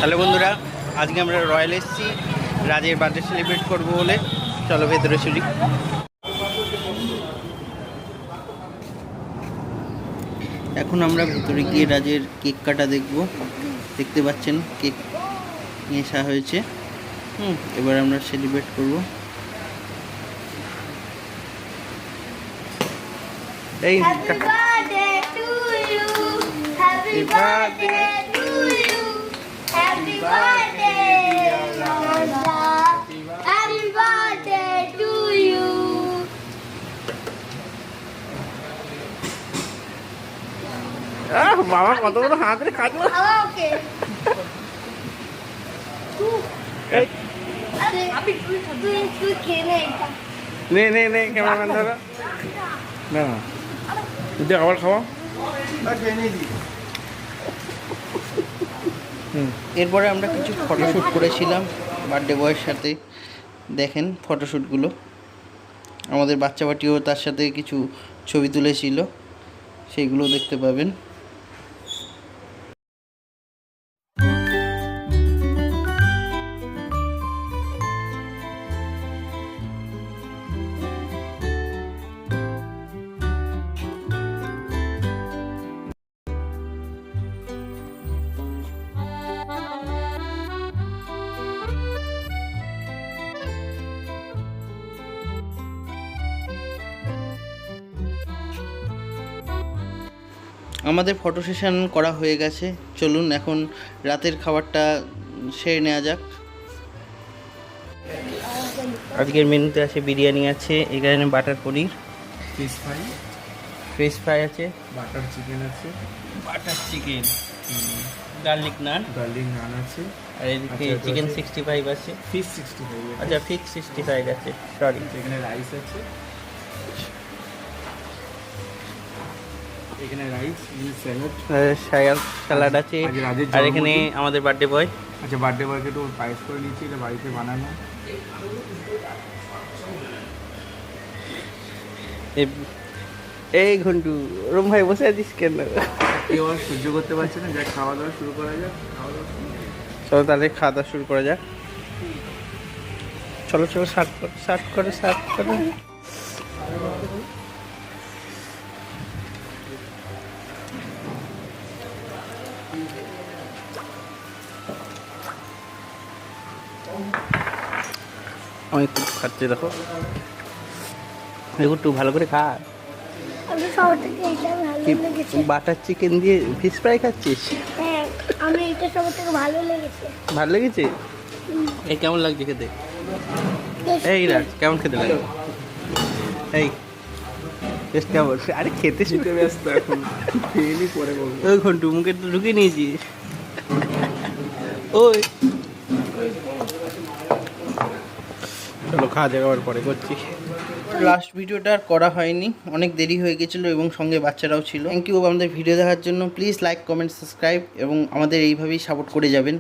Hello বন্ধুরা, আজকে আমরা রয়্যাল এসছি রাজের বার্থডে সেলিব্রেট করবো বলে। চলো ভেতরে চলি। এখন আমরা ভেতরে গিয়ে রাজের কেক কাটা দেখব। দেখতে পাচ্ছেন কেক নিয়ে আসা হয়েছে। এবার আমরা সেলিব্রেট করব। এই Happy birthday to you. Happy birthday to you. Happy birthday, Nanda. Happy birthday to you. বাবা কত বড় হাত রে খাচ্ছ। Okay. अभी तू खेले নে নে নে ক্যামেরাম্যান ধরো না যদি আবার খাওয়া। এরপরে আমরা কিছু ফটোশ্যুট করেছিলাম বার্থডে বয়ের সাথে। দেখেন ফটোশ্যুটগুলো। আমাদের বাচ্চা বাটিও তার সাথে কিছু ছবি তুলেছিল, সেইগুলো দেখতে পাবেন। আমাদের ফটো সেশন করা হয়ে গেছে। চলুন এখন রাতের খাবারটা সেরে নেওয়া যাক। আজকের মেনুতে আছে বিরিয়ানি আছে, এখানে বাটার পনির, ফিশ ফ্রাই আছে, বাটার চিকেন আছে, গার্লিক নান আছে, আর এদিকে চিকেন 65 আছে, ফিশ 65 আছে, আচ্ছা ফিক্স 65 আছে, সরি। এখানে রাইস আছে, এখানে রাইস স্যালাড আছে, আজ রাজের আর এখানে জন্মদিন। আমাদের বার্থডে বয়। আচ্ছা বার্থডে বয়কে একটু পায়েস করে নিচ্ছি, এটা বাড়িতে বানানো। এই ঘন্টু ওরম ভাই বসে আছিস কেন? কেউ আর সহ্য করতে পারছে না, যাক খাওয়া দাওয়া শুরু করা যাক। চলো তাহলে খাওয়া দাওয়া শুরু করা যাক। চলো চলো সার্ভ করে। আমি একটু খাচ্ছি, দেখো একটু ভালো করে খা। আমি সবথেকে এটা ভালো লেগেছে। বাটার চিকেন দিয়ে ফিশ ফ্রাই খাচ্ছিস? হ্যাঁ, আমি এটা সবথেকে ভালো লেগেছে। ভালো লেগেছে? এই কেমন লাগছে খেতে? এই রাজ কেমন খেতে লাগে? এই টেস্ট কেমন? আরে খেতে খেতে ব্যস্ত এখন, খেয়ে নি পরে বলবো। ওই ঘন্টু মুখে তো ঢুকিয়ে নিয়েছিস। ওই চলো খাওয়া যাবে, আবার পরে করছি। লাস্ট ভিডিওটা আর করা হয়নি, অনেক দেরি হয়ে গেছিলো এবং সঙ্গে বাচ্চারাও ছিল। থ্যাংক ইউ আমাদের ভিডিও দেখার জন্য। প্লিজ লাইক, কমেন্ট, সাবস্ক্রাইব এবং আমাদের এইভাবেই সাপোর্ট করে যাবেন।